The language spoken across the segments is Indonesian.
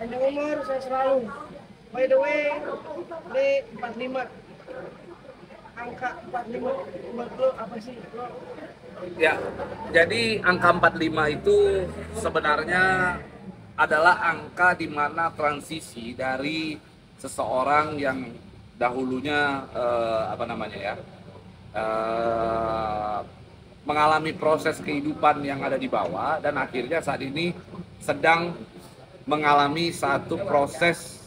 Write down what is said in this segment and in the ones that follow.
Panjang umur saya selalu. By the way, ini 45. Angka 45 buat lo apa sih? Lo Ya, jadi angka 45 itu sebenarnya adalah angka di mana transisi dari seseorang yang dahulunya apa namanya ya, eh, mengalami proses kehidupan yang ada di bawah dan akhirnya saat ini sedang mengalami satu proses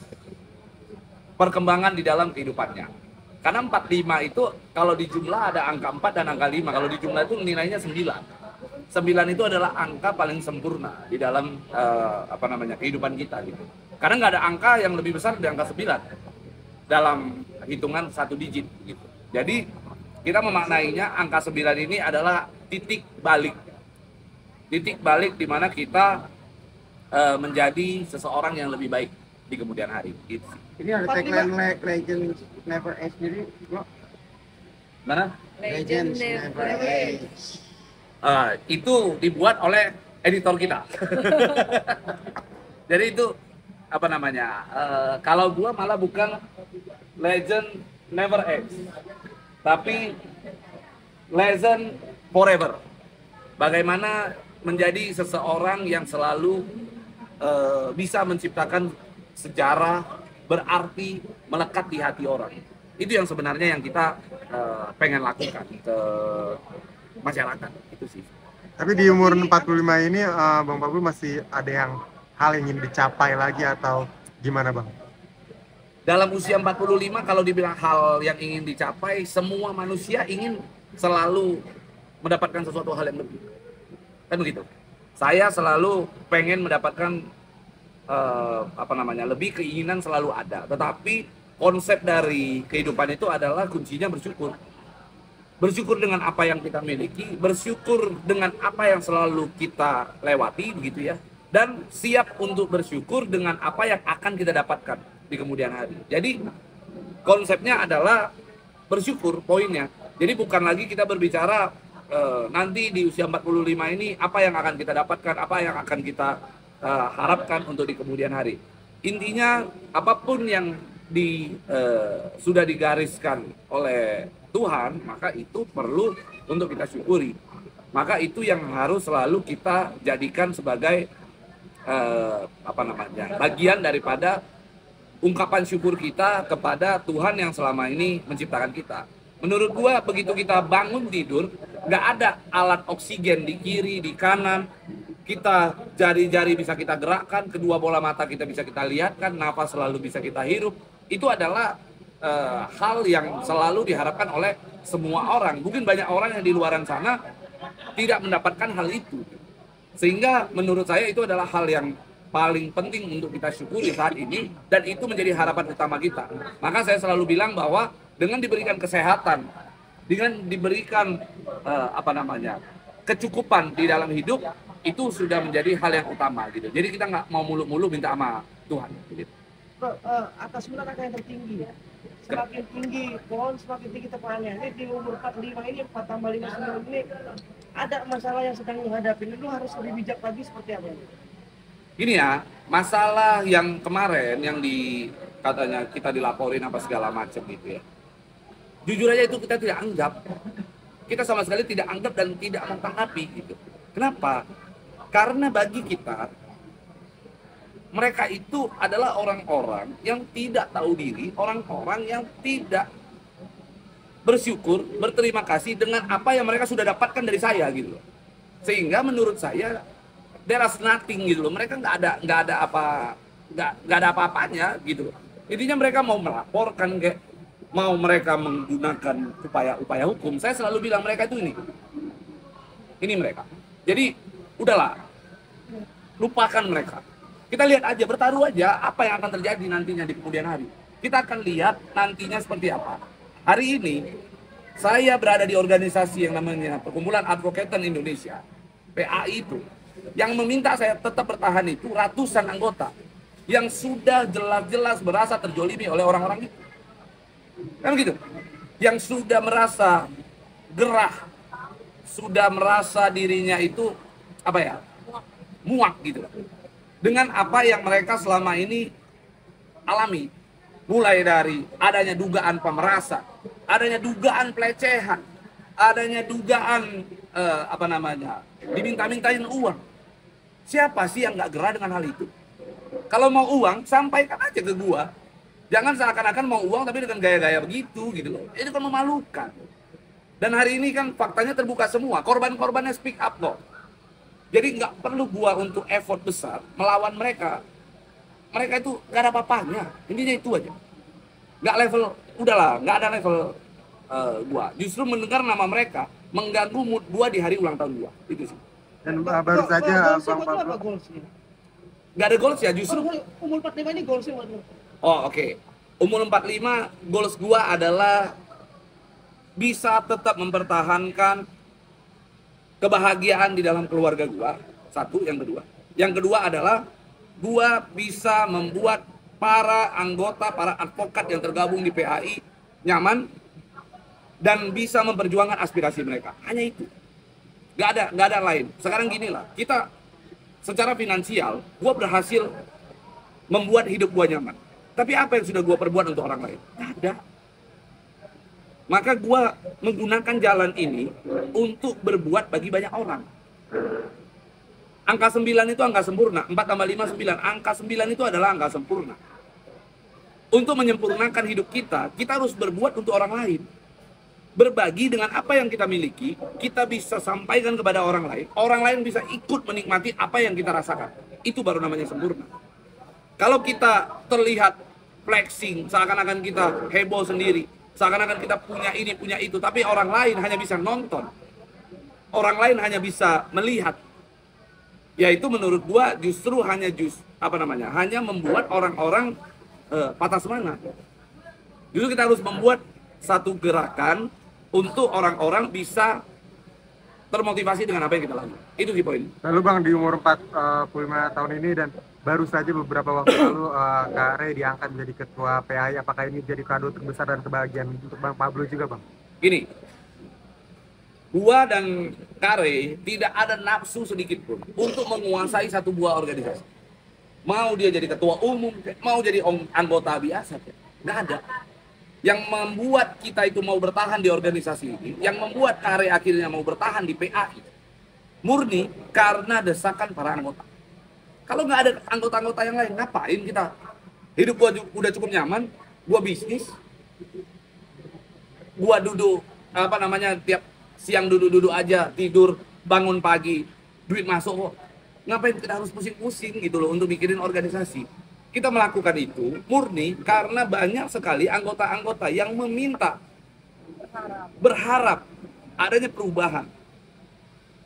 perkembangan di dalam kehidupannya. Karena 45 itu kalau di jumlah ada angka 4 dan angka 5. Kalau di jumlah itu nilainya 9. 9 itu adalah angka paling sempurna di dalam apa namanya kehidupan kita gitu. Karena nggak ada angka yang lebih besar dari angka 9 dalam hitungan satu digit gitu. Jadi kita memaknainya angka 9 ini adalah titik balik. Titik balik di mana kita menjadi seseorang yang lebih baik di kemudian hari gitu. Ini ada tagline Legend Never Age jadi bro. Mana? Legends Never Age. Itu dibuat oleh editor kita. Jadi itu apa namanya? Kalau gua malah bukan Legend Never Age, tapi Legend Forever. Bagaimana menjadi seseorang yang selalu bisa menciptakan sejarah berarti melekat di hati orang. Itu yang sebenarnya yang kita pengen lakukan ke masyarakat itu sih. Tapi di umur 45 ini Bang Pablo masih ada yang hal yang ingin dicapai lagi atau gimana Bang? Dalam usia 45 kalau dibilang hal yang ingin dicapai, semua manusia ingin selalu mendapatkan sesuatu hal yang lebih. Kan begitu. Saya selalu pengen mendapatkan apa namanya, lebih, keinginan selalu ada. Tetapi konsep dari kehidupan itu adalah kuncinya bersyukur. Bersyukur dengan apa yang kita miliki, bersyukur dengan apa yang selalu kita lewati, begitu ya. Dan siap untuk bersyukur dengan apa yang akan kita dapatkan di kemudian hari. Jadi konsepnya adalah bersyukur poinnya. Jadi bukan lagi kita berbicara nanti di usia 45 ini apa yang akan kita dapatkan, apa yang akan kita harapkan untuk di kemudian hari. Intinya apapun yang sudah digariskan oleh Tuhan, maka itu perlu untuk kita syukuri. Maka itu yang harus selalu kita jadikan sebagai apa namanya, bagian daripada ungkapan syukur kita kepada Tuhan yang selama ini menciptakan kita. Menurut gua begitu kita bangun tidur, nggak ada alat oksigen di kiri, di kanan, kita jari-jari bisa kita gerakkan, kedua bola mata kita bisa kita lihatkan, nafas selalu bisa kita hirup. Itu adalah hal yang selalu diharapkan oleh semua orang. Mungkin banyak orang yang di luaran sana tidak mendapatkan hal itu. Sehingga menurut saya itu adalah hal yang paling penting untuk kita syukuri saat ini, dan itu menjadi harapan utama kita. Maka saya selalu bilang bahwa dengan diberikan kesehatan, dengan diberikan apa namanya, kecukupan di dalam hidup, itu sudah menjadi hal yang utama gitu. Jadi kita nggak mau mulu-mulu minta sama Tuhan gitu. Bro, atas sebenarnya angka yang tertinggi ya. Semakin tinggi pohon, semakin tinggi tepaannya. Ini di umur 45 ini, 4 tambah 5 9 ini ada masalah yang sedang menghadapi. Lu harus lebih bijak lagi seperti apa? Ini ya, masalah yang kemarin yang katanya kita dilaporin apa segala macam gitu ya. Jujur aja itu kita tidak anggap. Kita sama sekali tidak anggap dan tidak mentanggapi gitu. Kenapa? Karena bagi kita, mereka itu adalah orang-orang yang tidak tahu diri, orang-orang yang tidak bersyukur, berterima kasih dengan apa yang mereka sudah dapatkan dari saya gitu loh. Sehingga menurut saya there's nothing gitu loh. Mereka nggak ada apa-apanya gitu loh. Intinya mereka mau melaporkan kayak mau mereka menggunakan upaya hukum. Saya selalu bilang mereka itu ini mereka. Jadi udahlah, lupakan mereka. Kita lihat aja, bertaruh aja apa yang akan terjadi nantinya di kemudian hari. Kita akan lihat nantinya seperti apa. Hari ini saya berada di organisasi yang namanya Perkumpulan Advokaten Indonesia, PAI itu. Yang meminta saya tetap bertahan itu ratusan anggota yang sudah jelas-jelas merasa terjolimi oleh orang-orang itu. Kan gitu. Yang sudah merasa gerah, sudah merasa dirinya itu apa ya? Muak gitu. dengan apa yang mereka selama ini alami. Mulai dari adanya dugaan pemerasan, adanya dugaan pelecehan, adanya dugaan diminta-mintain uang. Siapa sih yang nggak gerah dengan hal itu? Kalau mau uang, sampaikan aja ke gua. Jangan seakan-akan mau uang tapi dengan gaya-gaya begitu gitu loh. Itu kan memalukan. Dan hari ini kan faktanya terbuka semua. Korban-korbannya speak up kok. Jadi nggak perlu gua untuk effort besar melawan mereka. Mereka itu nggak ada apa-apanya. Intinya itu aja. Nggak level, udahlah, nggak ada level gua. Justru mendengar nama mereka mengganggu mood gua di hari ulang tahun gua. Itu sih. Dan baru saja Bang Pablo. Nggak ada goals ya justru. Umur 45 ini goalsnya buat lu. Oh oke. Umur 45, goals gua adalah bisa tetap mempertahankan kebahagiaan di dalam keluarga gua. Satu, yang kedua. Yang kedua adalah gua bisa membuat para anggota, para advokat yang tergabung di PAI nyaman dan bisa memperjuangkan aspirasi mereka. Hanya itu. Nggak ada lain. Sekarang gini lah, kita secara finansial, gua berhasil membuat hidup gua nyaman. Tapi apa yang sudah gua perbuat untuk orang lain? Nggak ada. Maka gua menggunakan jalan ini untuk berbuat bagi banyak orang. Angka 9 itu angka sempurna. 4 tambah 5, 9. Angka 9 itu adalah angka sempurna. Untuk menyempurnakan hidup kita, kita harus berbuat untuk orang lain. Berbagi dengan apa yang kita miliki, kita bisa sampaikan kepada orang lain. Orang lain bisa ikut menikmati apa yang kita rasakan. Itu baru namanya sempurna. Kalau kita terlihat flexing, seakan-akan kita heboh sendiri, seakan-akan kita punya ini, punya itu, tapi orang lain hanya bisa nonton. Orang lain hanya bisa melihat. Ya itu menurut gua justru hanya hanya membuat orang-orang patah semangat. Justru kita harus membuat satu gerakan untuk orang-orang bisa termotivasi dengan apa yang kita lakukan. Itu sih poin. Lalu Bang, di umur 45 tahun ini dan baru saja beberapa waktu lalu Kak Rey diangkat menjadi ketua PAI, apakah ini jadi kado terbesar dan kebahagiaan untuk Bang Pablo juga Bang? Gini, gua dan Kak Rey tidak ada nafsu sedikit pun untuk menguasai satu buah organisasi. Mau dia jadi ketua umum, mau jadi anggota biasa, nggak ada. Yang membuat kita itu mau bertahan di organisasi ini, yang membuat Kak Rey akhirnya mau bertahan di PAI, murni karena desakan para anggota. Kalau nggak ada anggota-anggota yang lain, ngapain kita? Hidup gua udah cukup nyaman, gua bisnis, gua duduk tiap siang duduk-duduk aja, tidur, bangun pagi, duit masuk kok. Ngapain kita harus pusing-pusing gitu loh untuk mikirin organisasi? Kita melakukan itu murni karena banyak sekali anggota-anggota yang meminta, berharap adanya perubahan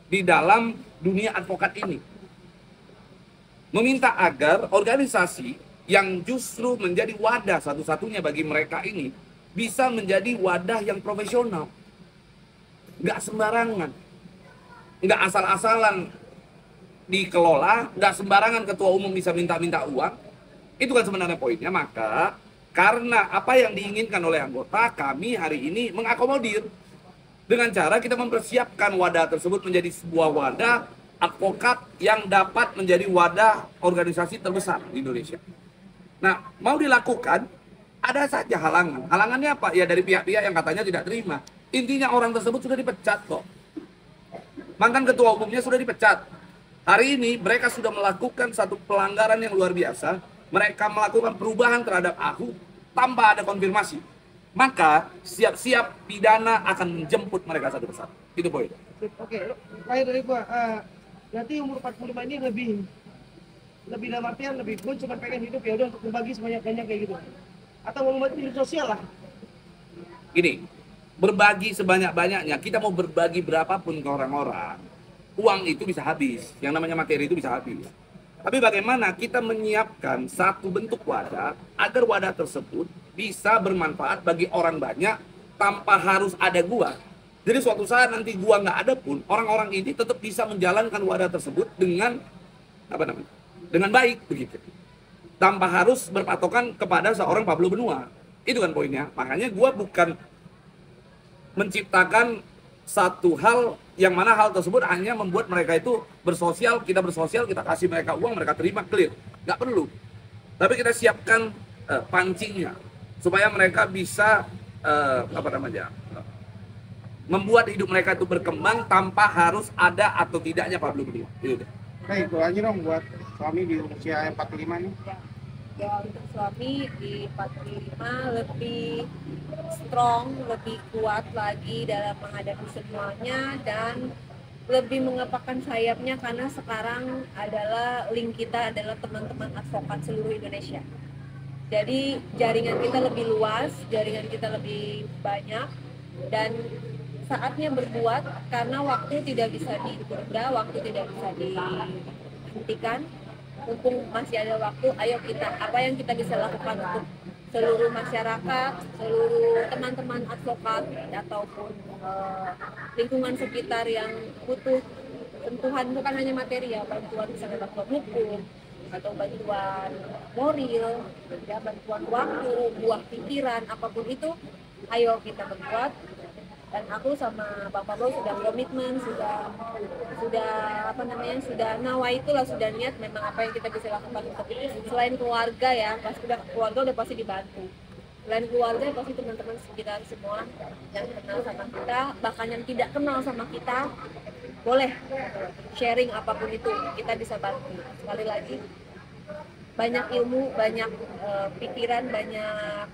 di dalam dunia advokat ini. Meminta agar organisasi yang justru menjadi wadah satu-satunya bagi mereka ini bisa menjadi wadah yang profesional. Nggak sembarangan, nggak asal-asalan dikelola, nggak sembarangan ketua umum bisa minta-minta uang. Itu kan sebenarnya poinnya. Maka karena apa yang diinginkan oleh anggota, kami hari ini mengakomodir dengan cara kita mempersiapkan wadah tersebut menjadi sebuah wadah advokat yang dapat menjadi wadah organisasi terbesar di Indonesia. Nah, mau dilakukan, ada saja halangan. Halangannya apa? Ya dari pihak-pihak yang katanya tidak terima. Intinya orang tersebut sudah dipecat kok. Mantan ketua umumnya sudah dipecat. Hari ini mereka sudah melakukan satu pelanggaran yang luar biasa. Mereka melakukan perubahan terhadap AHU tanpa ada konfirmasi. Maka siap-siap pidana akan menjemput mereka satu persatu. Itu poin. Oke, terakhir dari gua, berarti umur 45 ini lebih dalam artian gua cuma pengen hidup ya udah untuk berbagi sebanyak-banyak kayak gitu. Atau mau membantu hidup sosial lah. Gini, berbagi sebanyak-banyaknya, kita mau berbagi berapapun ke orang-orang, uang itu bisa habis. Yang namanya materi itu bisa habis. Tapi bagaimana kita menyiapkan satu bentuk wadah agar wadah tersebut bisa bermanfaat bagi orang banyak tanpa harus ada gua. Jadi suatu saat nanti gua nggak ada pun, orang-orang ini tetap bisa menjalankan wadah tersebut dengan dengan baik begitu. Tanpa harus berpatokan kepada seorang Pablo Benua. Itu kan poinnya. Makanya gua bukan menciptakan satu hal yang mana hal tersebut hanya membuat mereka itu bersosial, kita kasih mereka uang, mereka terima, clear. Nggak perlu. Tapi kita siapkan pancingnya supaya mereka bisa membuat hidup mereka itu berkembang tanpa harus ada atau tidaknya public belief. Gitu. Nah, itu aja dong buat suami di usia 45 nih. Ya, untuk suami di 45 lebih strong, lebih kuat lagi dalam menghadapi semuanya dan lebih mengepakkan sayapnya karena sekarang adalah link kita adalah teman-teman advokat seluruh Indonesia. Jadi jaringan kita lebih luas, jaringan kita lebih banyak dan saatnya berbuat karena waktu tidak bisa ditunda, waktu tidak bisa dihentikan. Mumpung masih ada waktu, ayo kita apa yang kita bisa lakukan untuk seluruh masyarakat, seluruh teman-teman advokat ataupun lingkungan sekitar yang butuh sentuhan bukan hanya materi ya, bantuan misalnya bantuan hukum atau bantuan moral, ya bantuan waktu, buah pikiran, apapun itu, ayo kita berbuat. Dan aku sama Bang Pablo sudah komitmen, sudah nawa itulah, sudah niat memang apa yang kita bisa lakukan untuk selain keluarga ya, pas udah keluarga udah pasti dibantu. Selain keluarga pasti teman-teman sekitar semua yang kenal sama kita, bahkan yang tidak kenal sama kita, boleh sharing apapun itu, kita bisa bantu. Sekali lagi, banyak ilmu, banyak pikiran, banyak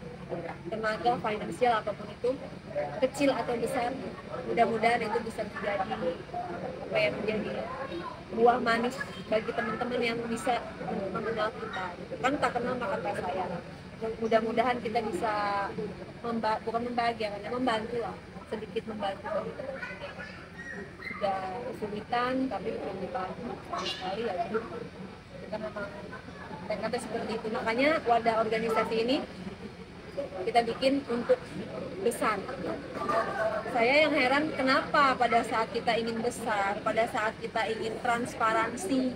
tenaga, finansial apapun itu, kecil atau besar, mudah-mudahan itu bisa menjadi buah manis bagi teman-teman yang bisa mengenal kita. Kan tak kenal maka tak sayang. Mudah-mudahan kita bisa bukan membahagiakan, membantu lah, sedikit membantu bagi teman-teman yang sudah kesulitan tapi belum dibantu sama sekali ya. Kita memang tekadnya seperti itu. Makanya wadah organisasi ini kita bikin untuk besar. Saya yang heran kenapa pada saat kita ingin besar, pada saat kita ingin transparansi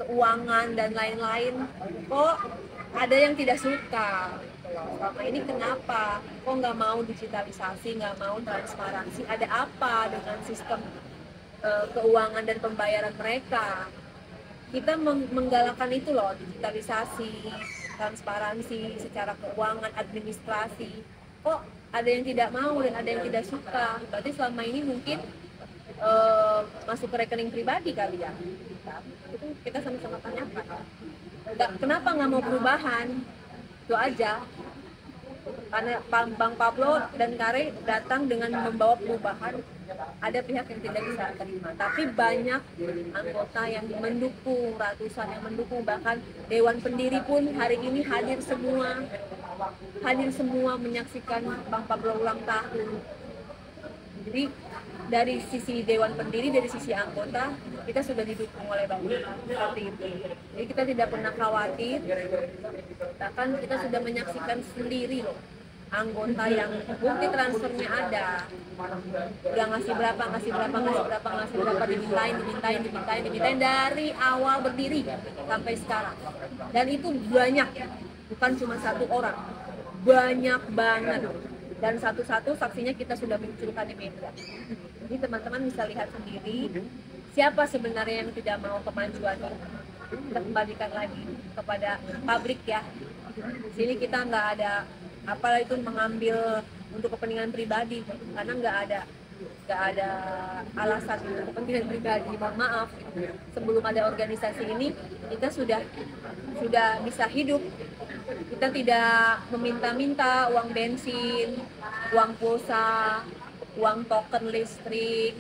keuangan dan lain-lain, kok ada yang tidak suka. Selama ini kenapa? Kok nggak mau digitalisasi, nggak mau transparansi? Ada apa dengan sistem keuangan dan pembayaran mereka? Kita menggalakkan itu loh, digitalisasi, transparansi secara keuangan, administrasi. Kok ada yang tidak mau dan ada yang tidak suka? Berarti selama ini mungkin masuk ke rekening pribadi kali ya. Itu kita sama-sama tanyakan. Kenapa nggak mau perubahan? Itu aja. Karena Bang Pablo dan Kare datang dengan membawa perubahan, ada pihak yang tidak bisa terima, tapi banyak anggota yang mendukung, ratusan yang mendukung, bahkan Dewan Pendiri pun hari ini hadir semua menyaksikan Bang Pablo ulang tahun. Jadi dari sisi Dewan Pendiri, dari sisi anggota, kita sudah didukung oleh Bang seperti itu. Jadi kita tidak pernah khawatir, bahkan kita sudah menyaksikan sendiri loh, anggota yang bukti transfernya ada, udah ngasih berapa, dimintain dari awal berdiri sampai sekarang. Dan itu banyak, bukan cuma satu orang, banyak banget. Dan satu-satu saksinya kita sudah munculkan di media. Jadi teman-teman bisa lihat sendiri siapa sebenarnya yang tidak mau kemajuan. Kita kembalikan lagi kepada pabrik ya. Di sini kita nggak ada apalah itu mengambil untuk kepentingan pribadi, karena nggak ada alasan untuk kepentingan pribadi. Mohon maaf, sebelum ada organisasi ini kita sudah bisa hidup. Kita tidak meminta-minta uang bensin, uang pulsa, uang token listrik.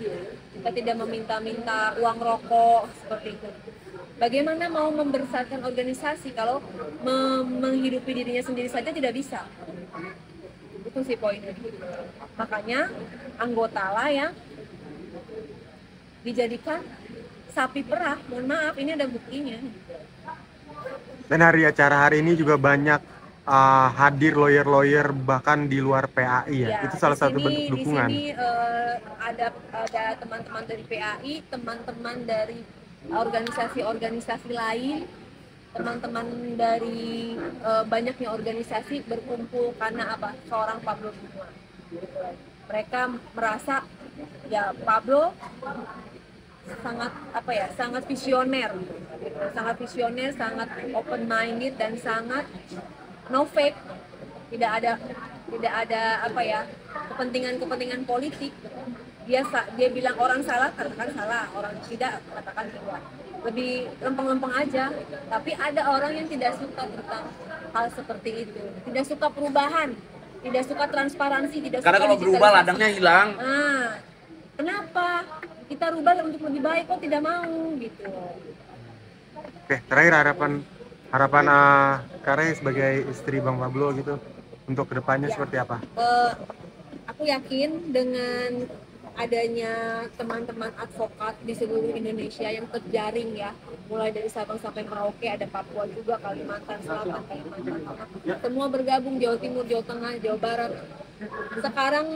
Kita tidak meminta-minta uang rokok seperti itu. Bagaimana mau membesarkan organisasi kalau menghidupi dirinya sendiri saja tidak bisa? Itu sih poinnya. Makanya anggotalah yang dijadikan sapi perah. Mohon maaf, ini ada buktinya. Dan acara hari ini juga banyak hadir lawyer-lawyer bahkan di luar PAI ya. Itu salah satu bentuk dukungan. Di sini ada teman-teman dari PAI, teman-teman dari organisasi-organisasi lain, teman-teman dari banyaknya organisasi berkumpul karena apa? Seorang Pablo Bunga. Mereka merasa Ya Pablo sangat apa ya, sangat visioner, sangat open minded dan sangat no fake, tidak ada apa ya, kepentingan politik. Dia bilang orang salah, katakan salah, orang tidak, katakan tidak, lebih lempeng-lempeng aja. Tapi ada orang yang tidak suka tentang hal seperti itu, tidak suka perubahan, tidak suka transparansi, tidak Karena suka kalau berubah digitalisasi. ladangnya hilang. Nah, kenapa kita rubah untuk lebih baik kok tidak mau gitu. Oke, terakhir harapan Kak Rey sebagai istri Bang Pablo gitu untuk kedepannya Ya. seperti apa? Aku yakin dengan adanya teman-teman advokat di seluruh Indonesia yang terjaring ya, mulai dari Sabang sampai Merauke, ada Papua juga, Kalimantan Selatan, Kalimantan Tengah, semua bergabung, Jawa Timur, Jawa Tengah, Jawa Barat. Sekarang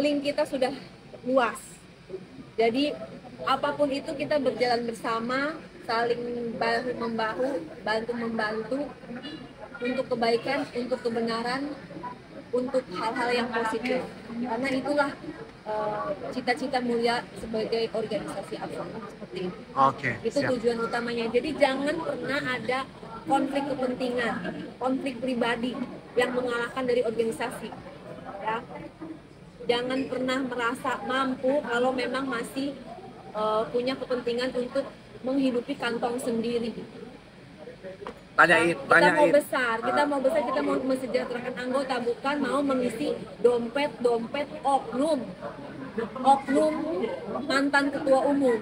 link kita sudah luas, jadi apapun itu kita berjalan bersama, saling bahu membahu, bantu membantu untuk kebaikan, untuk kebenaran, untuk hal-hal yang positif, karena itulah cita-cita mulia sebagai organisasi advokat seperti itu. Oke, Itu siap. tujuan utamanya. Jadi jangan pernah ada konflik kepentingan, konflik pribadi yang mengalahkan dari organisasi. Ya. Jangan pernah merasa mampu kalau memang masih punya kepentingan untuk menghidupi kantong sendiri. Kita mau besar, kita mau mesejahterakan anggota, bukan mau mengisi dompet oknum mantan ketua umum,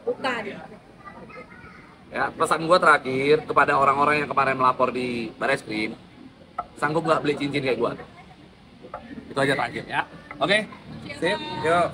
bukan. Ya, pesan gua terakhir kepada orang-orang yang kemarin melapor di Bareskrim, sanggup nggak beli cincin kayak gua? Itu aja terakhir ya. Oke, sip, yuk.